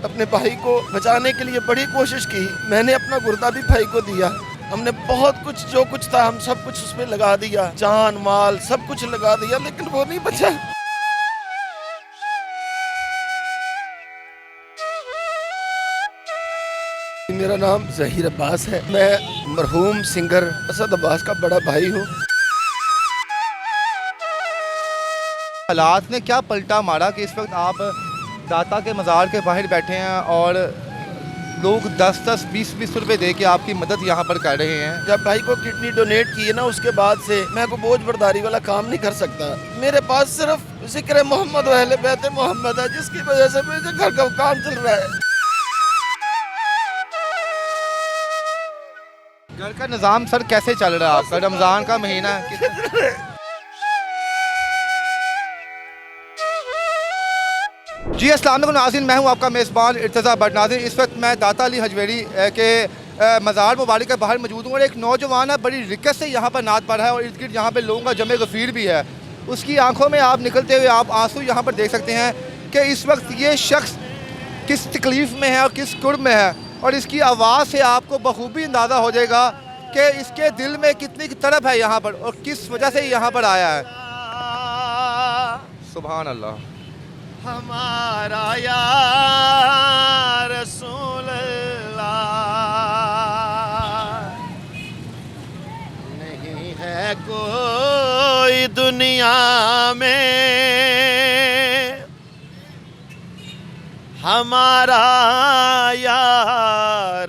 अपने भाई को बचाने के लिए बड़ी कोशिश की। मैंने अपना गुर्दा भी भाई को दिया। हमने बहुत कुछ, जो कुछ था हम सब कुछ उसमें लगा दिया, जान माल सब कुछ लगा दिया, लेकिन वो नहीं बचा। मेरा नाम ज़हीर अब्बास है। मैं मरहूम सिंगर असद अब्बास का बड़ा भाई हूँ। हालात ने क्या पलटा मारा कि इस वक्त आप दाता के मज़ार के बाहर बैठे हैं और लोग 10-10, 20-20 रुपए दे के आपकी मदद यहाँ पर कर रहे हैं। जब भाई को किडनी डोनेट की है ना, उसके बाद से मैं कोई बोझ बर्दारी वाला काम नहीं कर सकता। मेरे पास सिर्फ जिक्र मोहम्मद व अहले बैत मोहम्मद है, जिसकी वजह से मेरे घर का काम चल रहा है। घर का निज़ाम सर कैसे चल रहा है आपका? रमज़ान का महीना है। जी अस्सलाम वालेकुम नाज़रीन, मैं हूं आपका मेज़बान इर्तज़ा भट्ट। नाज़रीन, इस वक्त मैं दाता अली हजवेरी के मज़ार मुबारक के बाहर मौजूद हूँ और एक नौजवान है, बड़ी रिक्कत से यहाँ पर नात पढ़ा है और इर्द गिर्द यहाँ पर लोगों का जमे गफ़ीर भी है। उसकी आंखों में आप निकलते हुए आप आंसू यहाँ पर देख सकते हैं कि इस वक्त ये शख्स किस तकलीफ़ में है और किस कुर्ब में है, और इसकी आवाज़ से आपको बखूबी अंदाज़ा हो जाएगा कि इसके दिल में कितनी तड़प है यहाँ पर और किस वजह से यहाँ पर आया है। सुभान अल्लाह। हमारा या रसूल अल्लाह नहीं है कोई दुनिया में हमारा या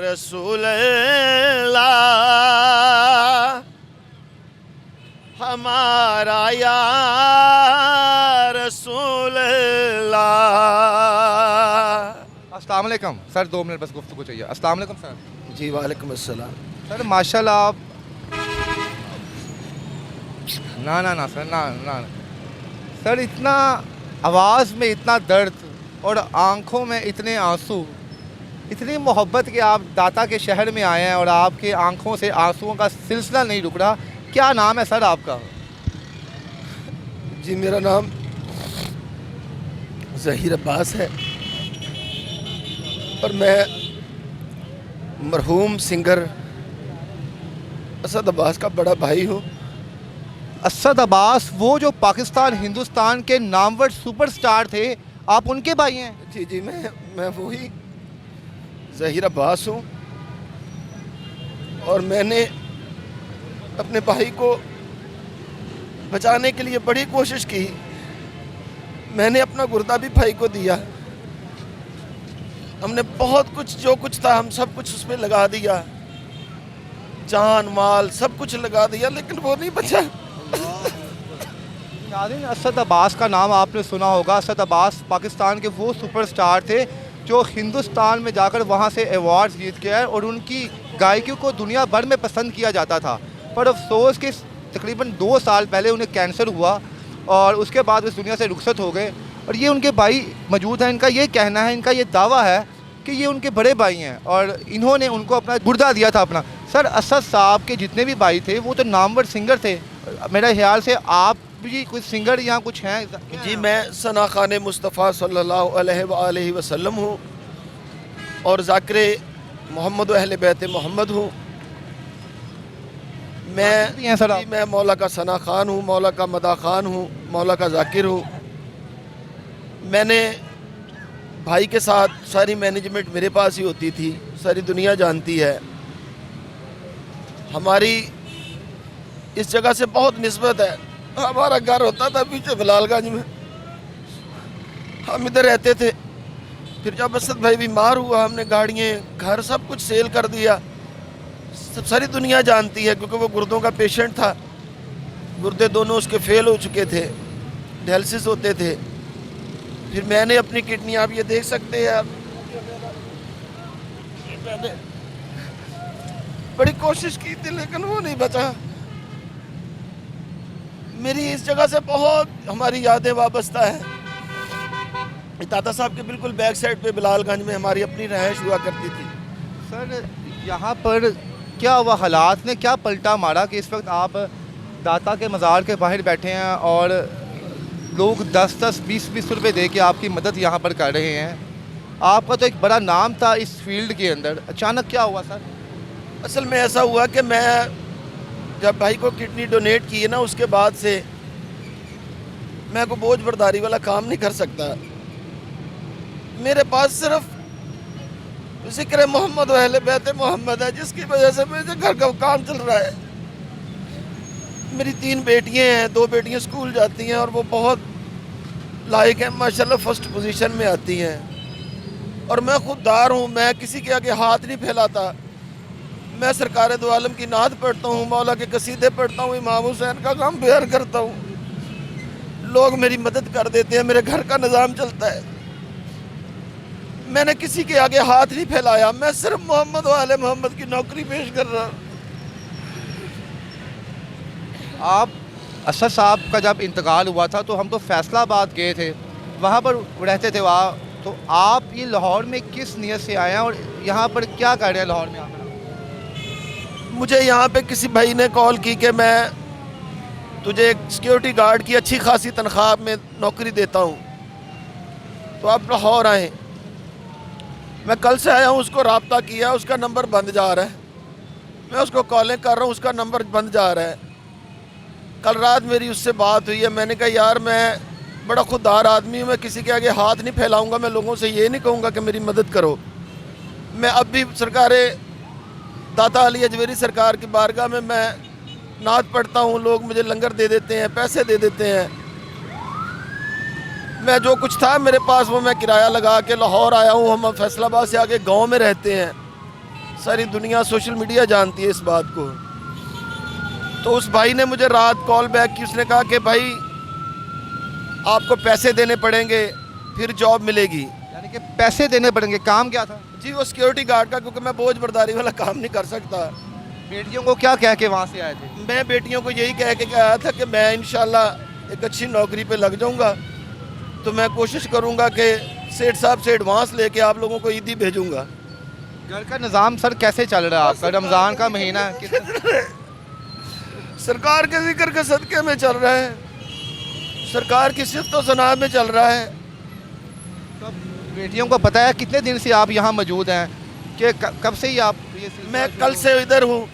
रसूल अल्लाह, हमारा या रसूल अल्लाह। अस्सलाम वालेकुम सर, 2 मिनट बस गुफ्तगू चाहिए। अस्सलाम वालेकुम सर। जी वालेकुम अस्सलाम। सर माशाल्लाह आप ना सर ना सर, इतना आवाज़ में इतना दर्द और आंखों में इतने आंसू, इतनी मोहब्बत कि आप दाता के शहर में आए हैं और आपके आंखों से आंसुओं का सिलसिला नहीं रुक रहा। क्या नाम है सर आपका? जी मेरा नाम ज़हीर अब्बास है और मैं मरहूम सिंगर असद अब्बास का बड़ा भाई हूँ। असद अब्बास, वो जो पाकिस्तान हिंदुस्तान के नामवर सुपरस्टार थे, आप उनके भाई हैं? जी जी, मैं वही ज़हीर अब्बास हूँ और मैंने अपने भाई को बचाने के लिए बड़ी कोशिश की। मैंने अपना गुर्दा भी भाई को दिया। हमने बहुत कुछ, जो कुछ था हम सब कुछ उसमें लगा दिया, जान माल सब कुछ लगा दिया, लेकिन वो नहीं बचा। नाज़रीन, असद अब्बास का नाम आपने सुना होगा। असद अब्बास पाकिस्तान के वो सुपरस्टार थे जो हिंदुस्तान में जाकर वहाँ से अवार्ड्स जीत के आए और उनकी गायकी को दुनिया भर में पसंद किया जाता था। पर अफसोस कि तकरीबन 2 साल पहले उन्हें कैंसर हुआ और उसके बाद इस दुनिया से रुखसत हो गए। और ये उनके भाई मौजूद हैं। इनका ये कहना है, इनका ये दावा है कि ये उनके बड़े भाई हैं और इन्होंने उनको अपना गुर्दा दिया था अपना। सर, असद साहब के जितने भी भाई थे वो तो नामवर सिंगर थे। मेरे ख्याल से आप भी कुछ सिंगर यहाँ कुछ हैं? जी, मैं सना खान मुस्तफ़ा सल्लल्लाहु अलैहि वसल्लम हूँ और ज़ाकिर मोहम्मद व अहले बैत मोहम्मद हूँ। मैं मौला का सना खान हूँ, मौला का मदा खान हूँ, मौला का ज़ाकिर हूँ। मैंने भाई के साथ सारी मैनेजमेंट मेरे पास ही होती थी, सारी दुनिया जानती है। हमारी इस जगह से बहुत निस्बत है। हमारा घर होता था पीछे बिलालगंज में, हम इधर रहते थे। फिर जब असद भाई बीमार हुआ, हमने गाड़ियाँ, घर सब कुछ सेल कर दिया। सब सारी दुनिया जानती है क्योंकि वो गुर्दों का पेशेंट था। गुर्दे दोनों उसके फेल हो चुके थे, डायलिसिस होते थे। फिर मैंने अपनी किडनी, आप ये देख सकते हैं, मैंने बड़ी कोशिश की थी लेकिन वो नहीं बचा। मेरी इस जगह से बहुत हमारी यादें वाबस्ता है। दाता साहब के बिल्कुल बैक साइड पे बिलालगंज में हमारी अपनी रहायश हुआ करती थी। सर, यहाँ पर क्या हुआ, हालात ने क्या पलटा मारा कि इस वक्त आप दाता के मज़ार के बाहर बैठे हैं और लोग 10-10, 20-20 रुपए दे के आपकी मदद यहाँ पर कर रहे हैं? आपका तो एक बड़ा नाम था इस फील्ड के अंदर, अचानक क्या हुआ सर? असल में ऐसा हुआ कि मैं जब भाई को किडनी डोनेट की है ना, उसके बाद से मैं को बोझ बर्दारी वाला काम नहीं कर सकता। मेरे पास सिर्फ जिक्र मोहम्मद व अहले बैत मोहम्मद है, जिसकी वजह से मेरे घर का काम चल रहा है। मेरी 3 बेटियां हैं, 2 बेटियां स्कूल जाती हैं और वो बहुत लायक हैं माशाल्लाह, फर्स्ट पोजीशन में आती हैं। और मैं खुददार हूँ, मैं किसी के आगे हाथ नहीं फैलाता। मैं सरकार दो आलम की नात पढ़ता हूँ, मौला के कसीदे पढ़ता हूँ, इमाम हुसैन का काम बयान करता हूँ। लोग मेरी मदद कर देते हैं, मेरे घर का निज़ाम चलता है। मैंने किसी के आगे हाथ नहीं फैलाया, मैं सिर्फ मोहम्मद वाले मोहम्मद की नौकरी पेश कर रहा हूँ। आप असद साहब का जब इंतकाल हुआ था तो हम तो फैसलाबाद गए थे, वहाँ पर रहते थे वहाँ, तो आप ये लाहौर में किस नीयत से आए हैं और यहाँ पर क्या कर रहे हैं लाहौर में आकर? मुझे यहाँ पे किसी भाई ने कॉल की कि मैं तुझे एक सिक्योरिटी गार्ड की अच्छी खासी तनख्वाह में नौकरी देता हूँ, तो आप लाहौर आएँ। मैं कल से आया हूँ, उसको रब्ता किया, उसका नंबर बंद जा रहा है। मैं उसको कॉलें कर रहा हूँ, उसका नंबर बंद जा रहा है। कल रात मेरी उससे बात हुई है, मैंने कहा यार मैं बड़ा खुददार आदमी हूँ, मैं किसी के आगे हाथ नहीं फैलाऊँगा, मैं लोगों से ये नहीं कहूँगा कि मेरी मदद करो। मैं अब भी सरकार दाता अली अजमेरी सरकार की बारगाह में मैं नात पढ़ता हूँ, लोग मुझे लंगर दे देते हैं, पैसे दे देते हैं। मैं जो कुछ था मेरे पास वो मैं किराया लगा के लाहौर आया हूँ। हम फैसलाबाद से आगे गांव में रहते हैं, सारी दुनिया सोशल मीडिया जानती है इस बात को। तो उस भाई ने मुझे रात कॉल बैक की, उसने कहा कि भाई आपको पैसे देने पड़ेंगे फिर जॉब मिलेगी। यानी कि पैसे देने पड़ेंगे, काम क्या था? जी वो सिक्योरिटी गार्ड का, क्योंकि मैं बोझ बर्दारी वाला काम नहीं कर सकता। बेटियों को क्या कह के वहाँ से आए थे? मैं बेटियों को यही कह के आया था कि मैं इंशाल्लाह एक अच्छी नौकरी पे लग जाऊंगा, तो मैं कोशिश करूंगा कि सेठ साहब से एडवांस लेके आप लोगों को ईदी भेजूंगा। घर का निज़ाम सर कैसे चल रहा है आपका? रमज़ान का महीना है, सरकार के जिक्र के सदक़े में चल रहा है, सरकार की सिफ्त व सना में चल रहा है। तो बेटियों को पता है कितने दिन से आप यहाँ मौजूद हैं, कि कब से ही आप ये मैं कल से इधर हूँ,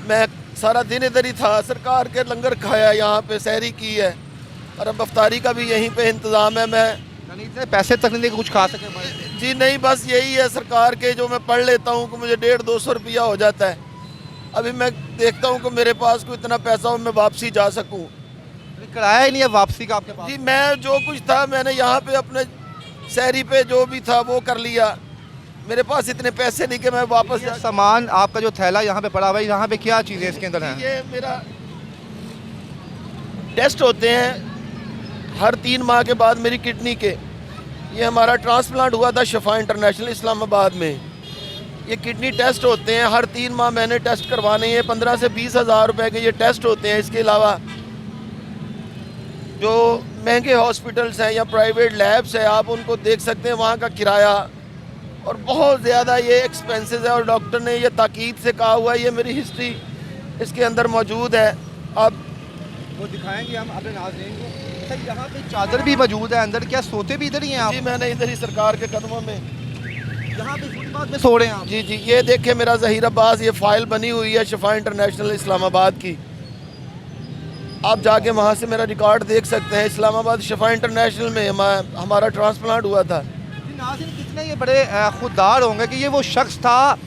मैं सारा दिन इधर ही था। सरकार के लंगर खाया, यहाँ पे सहरी की है, और अब अफ्तारी का भी यहीं पे इंतज़ाम है। मैं यानी इतने पैसे तक नहीं कुछ खा सके भाई? जी नहीं, बस यही है सरकार के, जो मैं पढ़ लेता हूँ कि मुझे 150-200 रुपया हो जाता है। अभी मैं देखता हूँ कि मेरे पास कोई इतना पैसा हो मैं वापसी जा सकूँ। कराया ही नहीं है वापसी का आपके पास? जी मैं जो कुछ था मैंने यहाँ पे अपने शहरी पे जो भी था वो कर लिया। मेरे पास इतने पैसे नहीं कि मैं वापस ये सामान आपका जो थैला यहाँ पे पड़ा हुआ है, यहाँ पे क्या चीज़ें इसके अंदर हैं? ये मेरा टेस्ट होते हैं हर 3 माह के बाद मेरी किडनी के। ये हमारा ट्रांसप्लांट हुआ था शफा इंटरनेशनल इस्लामाबाद में। ये किडनी टेस्ट होते हैं हर 3 माह, मैंने टेस्ट करवाने हैं। 15 से 20 हज़ार रुपए के ये टेस्ट होते हैं। इसके अलावा जो महंगे हॉस्पिटल्स हैं या प्राइवेट लैब्स हैं, आप उनको देख सकते हैं, वहाँ का किराया और बहुत ज़्यादा ये एक्सपेंसेस है। और डॉक्टर ने ये ताकीद से कहा हुआ है, ये मेरी हिस्ट्री इसके अंदर मौजूद है। आप वो दिखाएंगे हम अपने नाज़रीन को। अच्छा, यहाँ पे चादर भी मौजूद है अंदर, क्या सोते भी इधर ही हैं आप? जी मैंने इधर ही सरकार के कदमों में, यहाँ पे फुटपाथ में सो रहे हैं आप? जी जी ये देखे मेरा ज़हीर अब्बास, ये फ़ाइल बनी हुई है शफा इंटरनेशनल इस्लामाबाद की। आप जाके वहाँ से मेरा रिकॉर्ड देख सकते हैं। इस्लामाबाद शफा इंटरनेशनल में हमारा ट्रांसप्लांट हुआ था। नाज़रीन कितने ये बड़े खुददार होंगे कि ये वो शख्स था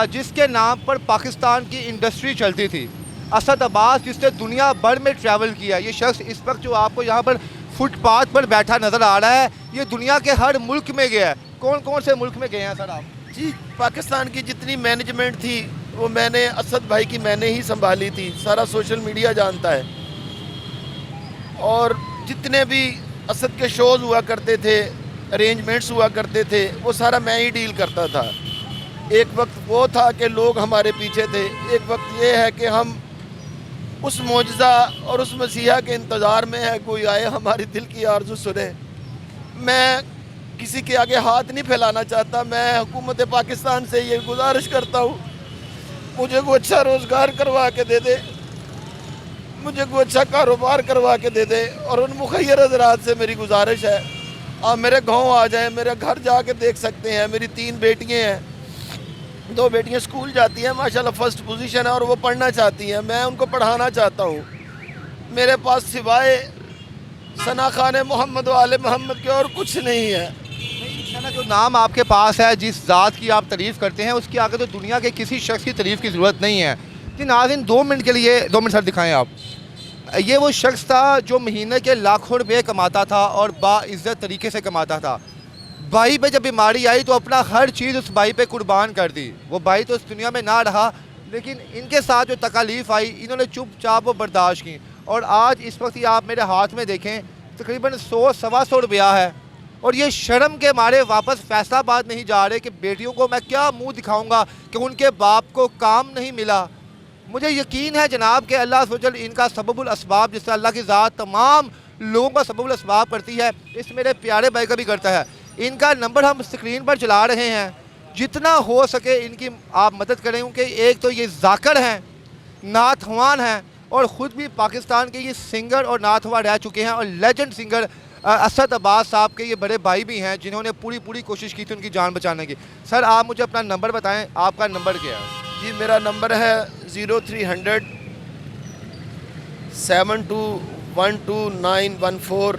जिसके नाम पर पाकिस्तान की इंडस्ट्री चलती थी, असद अब्बास, जिसने दुनिया भर में ट्रैवल किया। ये शख्स इस वक्त जो आपको यहाँ पर फुटपाथ पर बैठा नज़र आ रहा है, ये दुनिया के हर मुल्क में गया है। कौन कौन से मुल्क में गए हैं सर आप? जी पाकिस्तान की जितनी मैनेजमेंट थी वो मैंने असद भाई की मैंने ही संभाली थी, सारा सोशल मीडिया जानता है। और जितने भी असद के शोज़ हुआ करते थे, अरेंजमेंट्स हुआ करते थे, वो सारा मैं ही डील करता था। एक वक्त वो था कि लोग हमारे पीछे थे, एक वक्त ये है कि हम उस मौजज़ा और उस मसीहा के इंतज़ार में है, कोई आए हमारी दिल की आरज़ू सुने। मैं किसी के आगे हाथ नहीं फैलाना चाहता। मैं हुकूमत पाकिस्तान से ये गुजारिश करता हूँ, मुझे कोई अच्छा रोज़गार करवा के दे दे, मुझे कोई अच्छा कारोबार करवा के दे दे। और उन मुखय्यर हज़रात से मेरी गुजारिश है, आप मेरे गांव आ जाएं, मेरे घर जाके देख सकते हैं। मेरी 3 बेटियां हैं, 2 बेटियां स्कूल जाती हैं, माशाल्लाह फर्स्ट पोजीशन है, और वो पढ़ना चाहती हैं। मैं उनको पढ़ाना चाहता हूँ। मेरे पास सिवाय सना खान मोहम्मद वाले मोहम्मद के और कुछ नहीं है। इंशाल्लाह जो नाम आपके पास है, जिस ज़ात की आप तारीफ़ करते हैं, उसके आगे तो दुनिया के किसी शख्स की तारीफ़ की ज़रूरत नहीं है। जी नाज़रीन, 2 मिनट के लिए, 2 मिनट सर दिखाएं आप। ये वो शख्स था जो महीने के लाखों रुपये कमाता था और बाइज़्ज़त तरीके से कमाता था। भाई पे जब बीमारी आई तो अपना हर चीज़ उस भाई पे कुर्बान कर दी। वो भाई तो इस दुनिया में ना रहा, लेकिन इनके साथ जो तकालीफ आई, इन्होंने चुपचाप वो बर्दाश्त की। और आज इस वक्त ही आप मेरे हाथ में देखें, तकरीबन 100-125 रुपया है, और ये शर्म के मारे वापस फैसलाबाद नहीं जा रहे कि बेटियों को मैं क्या मुंह दिखाऊंगा कि उनके बाप को काम नहीं मिला। मुझे यकीन है जनाब कि अल्लाह सुजल इनका सबबुल असबाब, जिससे अल्लाह की ज़ात तमाम लोगों का सबबुल असबाब करती है, इस मेरे प्यारे भाई का भी करता है। इनका नंबर हम स्क्रीन पर चला रहे हैं, जितना हो सके इनकी आप मदद करें, क्योंकि एक तो ये जाकर हैं, नाथवान हैं, और ख़ुद भी पाकिस्तान के ये सिंगर और नाथवा रह चुके हैं, और लेजेंड सिंगर असद अब्बास साहब के ये बड़े भाई भी हैं, जिन्होंने पूरी कोशिश की थी उनकी जान बचाने की। सर आप मुझे अपना नंबर बताएं, आपका नंबर क्या है? जी मेरा नंबर है 0300 72122914,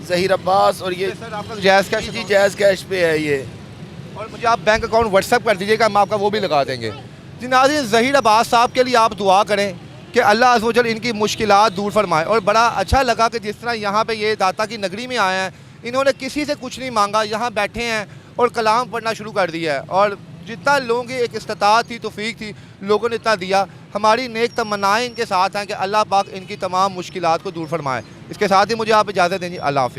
ज़हीर अब्बास। और ये सर आपका जायज़ कैश? जी जायज़ कैश पे है ये। और मुझे आप बैंक अकाउंट व्हाट्सअप कर दीजिएगा, हम आपका वो भी लगा देंगे। जी नाज़रीन, ज़हीर अब्बास साहब के लिए आप दुआ करें कि अल्लाह अज़्ज़ वजल इनकी मुश्किलात दूर फरमाए। और बड़ा अच्छा लगा कि जिस तरह यहाँ पे ये दाता की नगरी में आए हैं, इन्होंने किसी से कुछ नहीं मांगा, यहाँ बैठे हैं और कलाम पढ़ना शुरू कर दिया है, और जितना लोगों की एक इस्तात थी, तौफीक थी, लोगों ने इतना दिया। हमारी नेक तमन्नाएँ इनके साथ हैं कि अल्लाह पाक इनकी तमाम मुश्किलात को दूर फरमाए। इसके साथ ही मुझे आप इजाज़त देंगे। अल्लाह हाफ़िज़।